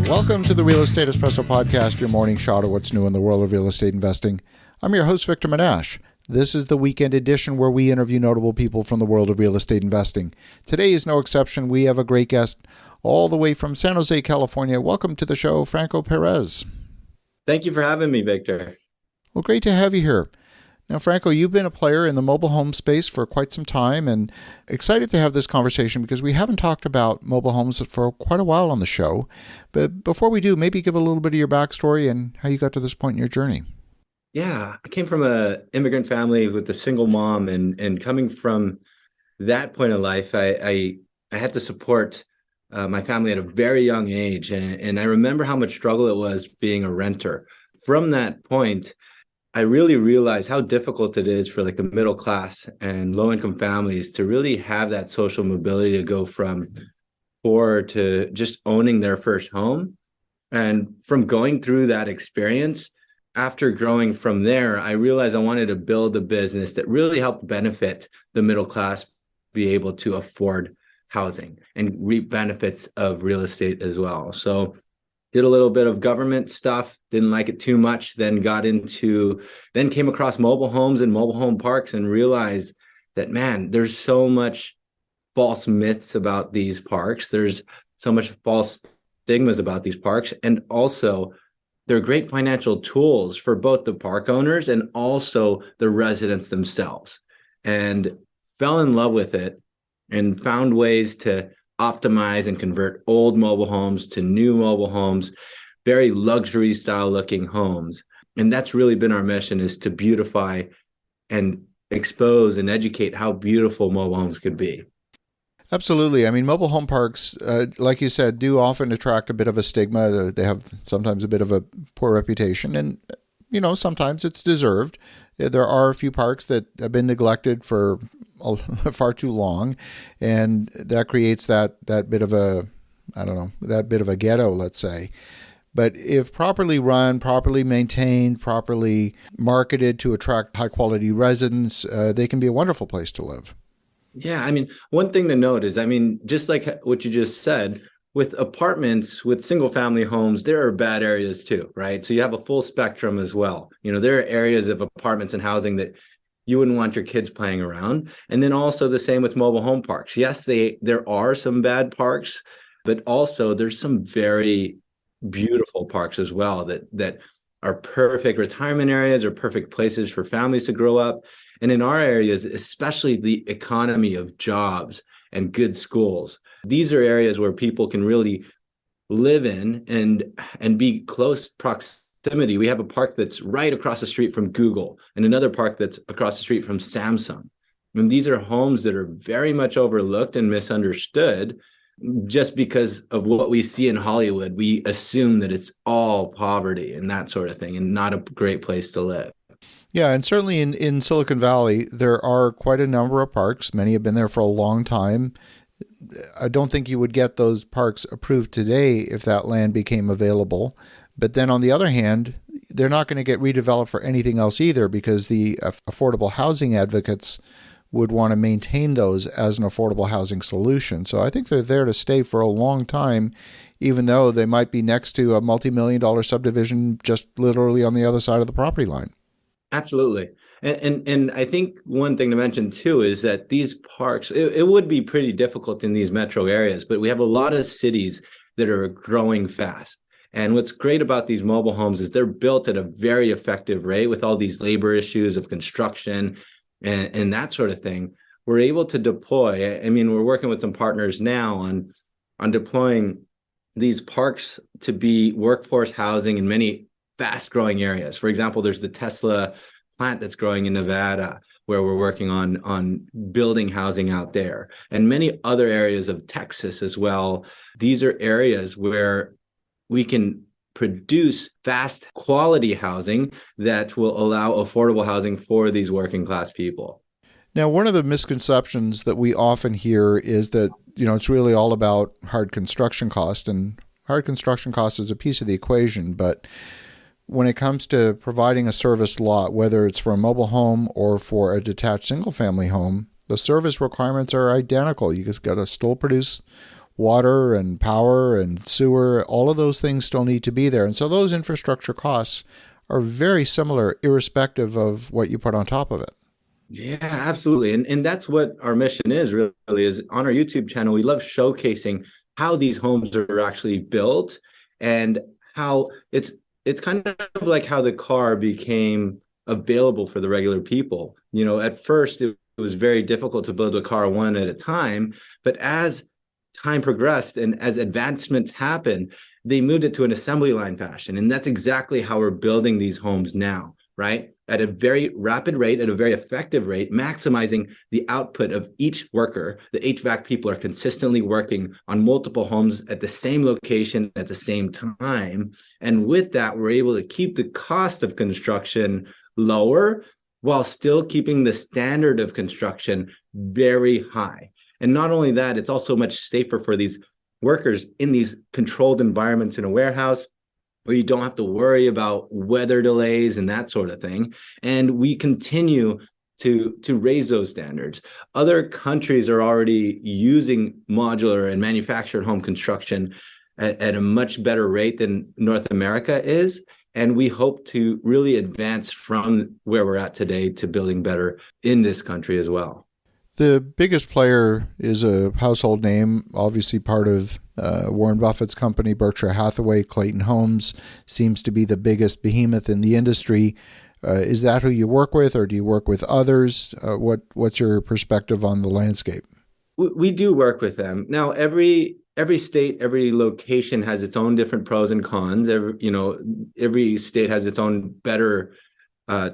Welcome to the Real Estate Espresso Podcast, your morning shot of what's new in the world of real estate investing. I'm your host, Victor Menasce. This is the weekend edition where we interview notable people from the world of real estate investing. Today is no exception. We have a great guest all the way from San Jose, California. Welcome to the show, Franco Perez. Thank you for having me, Victor. Well, great to have you here. Now, Franco, you've been a player in the mobile home space for quite some time, and excited to have this conversation because we haven't talked about mobile homes for quite a while on the show. But before we do, maybe give a little bit of your backstory and how you got to this point in your journey. Yeah, I came from an immigrant family with a single mom, and coming from that point of life, I had to support my family at a very young age, and I remember how much struggle it was being a renter. From that point, I really realized how difficult it is for like the middle class and low income families to really have that social mobility to go from poor to just owning their first home. And from going through that experience, after growing from there, I realized I wanted to build a business that really helped benefit the middle class be able to afford housing and reap benefits of real estate as well. So did a little bit of government stuff, didn't like it too much, then came across mobile homes and mobile home parks and realized that, man, there's so much false myths about these parks. There's so much false stigmas about these parks. And also they're great financial tools for both the park owners and also the residents themselves. And fell in love with it and found ways to optimize and convert old mobile homes to new mobile homes, very luxury style looking homes. And that's really been our mission, is to beautify and expose and educate how beautiful mobile homes could be. Absolutely. I mean, mobile home parks, like you said, do often attract a bit of a stigma. They have sometimes a bit of a poor reputation, and, you know, sometimes it's deserved. There are a few parks that have been neglected for far too long, and that creates that bit of a, that bit of a ghetto, let's say. But if properly run, properly maintained, properly marketed to attract high-quality residents, they can be a wonderful place to live. Yeah, I mean, one thing to note is, I mean, just like what you just said, with apartments, with single family homes, there are bad areas too, right? So you have a full spectrum as well. You know, there are areas of apartments and housing that you wouldn't want your kids playing around. And then also the same with mobile home parks. Yes, there are some bad parks, but also there's some very beautiful parks as well that are perfect retirement areas or perfect places for families to grow up. And in our areas, especially the economy of jobs and good schools, these are areas where people can really live in and be close proximity. We have a park that's right across the street from Google and another park that's across the street from Samsung. And these are homes that are very much overlooked and misunderstood. Just because of what we see in Hollywood, we assume that it's all poverty and that sort of thing and not a great place to live. Yeah, and certainly in Silicon Valley, there are quite a number of parks. Many have been there for a long time. I don't think you would get those parks approved today if that land became available. But then on the other hand, they're not going to get redeveloped for anything else either, because the affordable housing advocates would want to maintain those as an affordable housing solution. So I think they're there to stay for a long time, even though they might be next to a multi-million-dollar subdivision just literally on the other side of the property line. Absolutely. And I think one thing to mention too is that these parks, it would be pretty difficult in these metro areas, but we have a lot of cities that are growing fast. And what's great about these mobile homes is they're built at a very effective rate with all these labor issues of construction and that sort of thing. We're able to deploy. I mean, we're working with some partners now on deploying these parks to be workforce housing in many fast-growing areas. For example, there's the Tesla plant that's growing in Nevada, where we're working on building housing out there, and many other areas of Texas as well. These are areas where we can produce fast quality housing that will allow affordable housing for these working class people. Now, one of the misconceptions that we often hear is that, you know, it's really all about hard construction cost, and hard construction cost is a piece of the equation. But when it comes to providing a service lot, whether it's for a mobile home or for a detached single family home, the service requirements are identical. You just got to still produce water and power and sewer, all of those things still need to be there. And so those infrastructure costs are very similar, irrespective of what you put on top of it. Yeah, absolutely. And that's what our mission is really is on our YouTube channel. We love showcasing how these homes are actually built and how it's kind of like how the car became available for the regular people. You know, at first it was very difficult to build a car one at a time, but as time progressed and as advancements happened, they moved it to an assembly line fashion. And that's exactly how we're building these homes now, right? At a very rapid rate, at a very effective rate, maximizing the output of each worker. The HVAC people are consistently working on multiple homes at the same location at the same time. And with that, we're able to keep the cost of construction lower while still keeping the standard of construction very high. And not only that, it's also much safer for these workers in these controlled environments in a warehouse where you don't have to worry about weather delays and that sort of thing. And we continue to raise those standards. Other countries are already using modular and manufactured home construction at a much better rate than North America is. And we hope to really advance from where we're at today to building better in this country as well. The biggest player is a household name, obviously part of Warren Buffett's company, Berkshire Hathaway. Clayton Homes seems to be the biggest behemoth in the industry. Is that who you work with, or do you work with others? What's your perspective on the landscape? We do work with them. Now, every state, every location has its own different pros and cons. Every state has its own better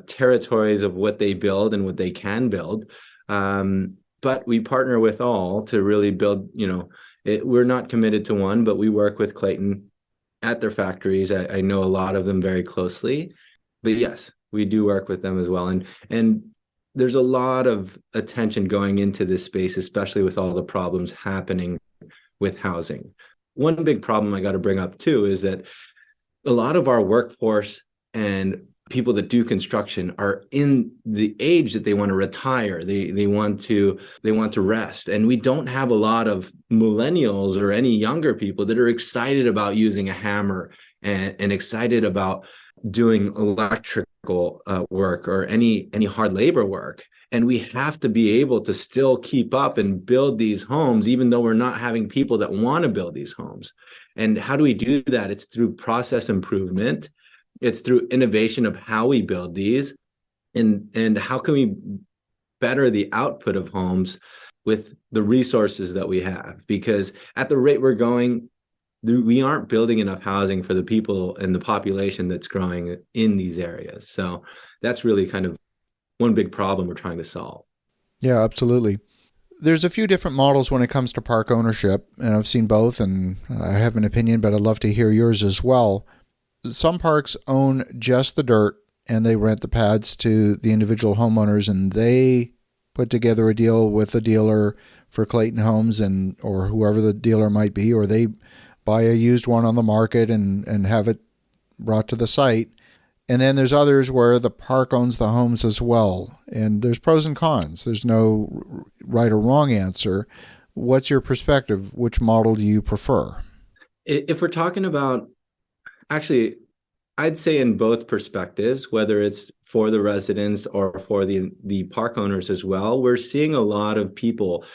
territories of what they build and what they can build. But we partner with all to really build, we're not committed to one, but we work with Clayton at their factories. I know a lot of them very closely, but yes, we do work with them as well. And there's a lot of attention going into this space, especially with all the problems happening with housing. One big problem I got to bring up too is that a lot of our workforce and people that do construction are in the age that they want to retire. They want to rest. And we don't have a lot of millennials or any younger people that are excited about using a hammer and excited about doing electrical work or any hard labor work. And we have to be able to still keep up and build these homes, even though we're not having people that want to build these homes. And how do we do that? It's through process improvement. It's through innovation of how we build these, and how can we better the output of homes with the resources that we have? Because at the rate we're going, we aren't building enough housing for the people and the population that's growing in these areas. So that's really kind of one big problem we're trying to solve. Yeah, absolutely. There's a few different models when it comes to park ownership, and I've seen both, and I have an opinion, but I'd love to hear yours as well. Some parks own just the dirt and they rent the pads to the individual homeowners, and they put together a deal with a dealer for Clayton Homes or whoever the dealer might be, or they buy a used one on the market and have it brought to the site. And then there's others where the park owns the homes as well. And there's pros and cons. There's no right or wrong answer. What's your perspective? Which model do you prefer? If we're talking about, actually, I'd say in both perspectives, whether it's for the residents or for the park owners as well, we're seeing a lot of people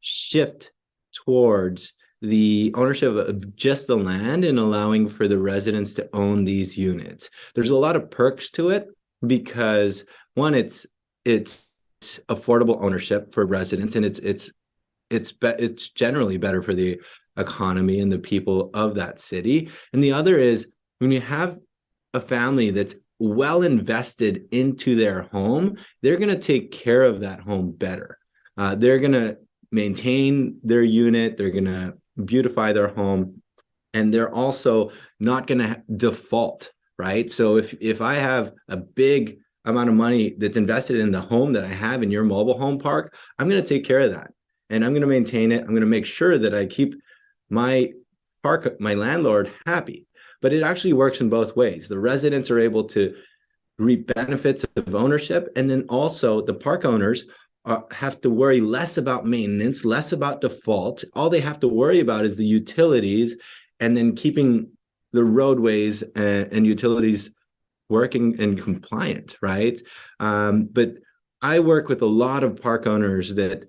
shift towards the ownership of just the land and allowing for the residents to own these units. There's a lot of perks to it because, one, it's affordable ownership for residents, and it's generally better for the economy and the people of that city. And the other is, when you have a family that's well invested into their home, they're going to take care of that home better. They're going to maintain their unit. They're going to beautify their home. And they're also not going to default, right? So if I have a big amount of money that's invested in the home that I have in your mobile home park, I'm going to take care of that. And I'm going to maintain it. I'm going to make sure that I keep my landlord happy. But it actually works in both ways. The residents are able to reap benefits of ownership, and then also the park owners have to worry less about maintenance, less about default. All they have to worry about is the utilities, and then keeping the roadways and utilities working and compliant, right? But I work with a lot of park owners that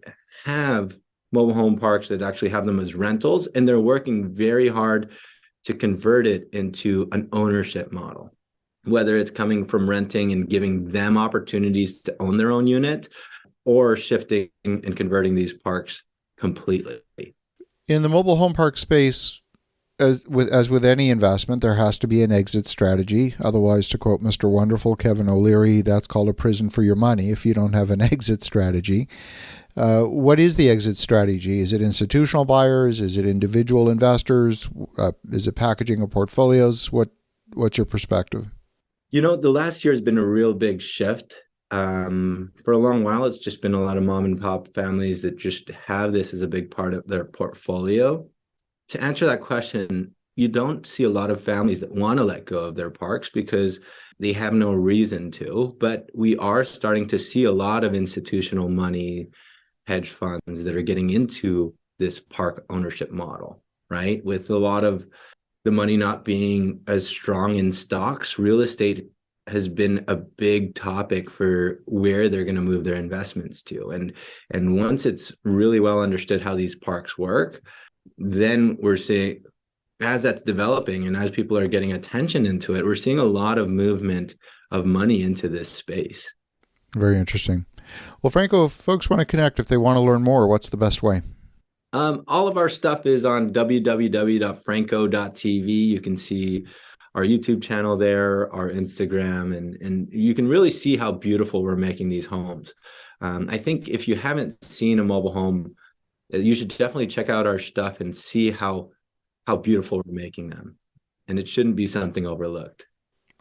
have mobile home parks that actually have them as rentals, and they're working very hard to convert it into an ownership model, whether it's coming from renting and giving them opportunities to own their own unit, or shifting and converting these parks completely. In the mobile home park space, as with any investment, there has to be an exit strategy. Otherwise, to quote Mr. Wonderful, Kevin O'Leary, that's called a prison for your money if you don't have an exit strategy. What is the exit strategy? Is it institutional buyers? Is it individual investors? Is it packaging of portfolios? What's your perspective? The last year has been a real big shift. For a long while, it's just been a lot of mom and pop families that just have this as a big part of their portfolio. To answer that question, you don't see a lot of families that want to let go of their parks because they have no reason to, but we are starting to see a lot of institutional money, hedge funds that are getting into this park ownership model, right? With a lot of the money not being as strong in stocks, real estate has been a big topic for where they're going to move their investments to. And once it's really well understood how these parks work, then we're seeing, as that's developing and as people are getting attention into it, we're seeing a lot of movement of money into this space. Very interesting. Well, Franco, if folks want to connect, if they want to learn more, what's the best way? All of our stuff is on www.franco.tv. You can see our YouTube channel there, our Instagram, and you can really see how beautiful we're making these homes. I think if you haven't seen a mobile home, you should definitely check out our stuff and see how beautiful we're making them. And it shouldn't be something overlooked.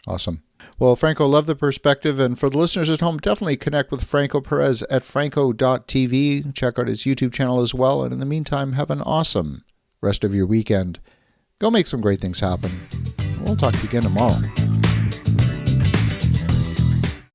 Awesome. Well, Franco, love the perspective. And for the listeners at home, definitely connect with Franco Perez at franco.tv. Check out his YouTube channel as well. And in the meantime, have an awesome rest of your weekend. Go make some great things happen. We'll talk to you again tomorrow.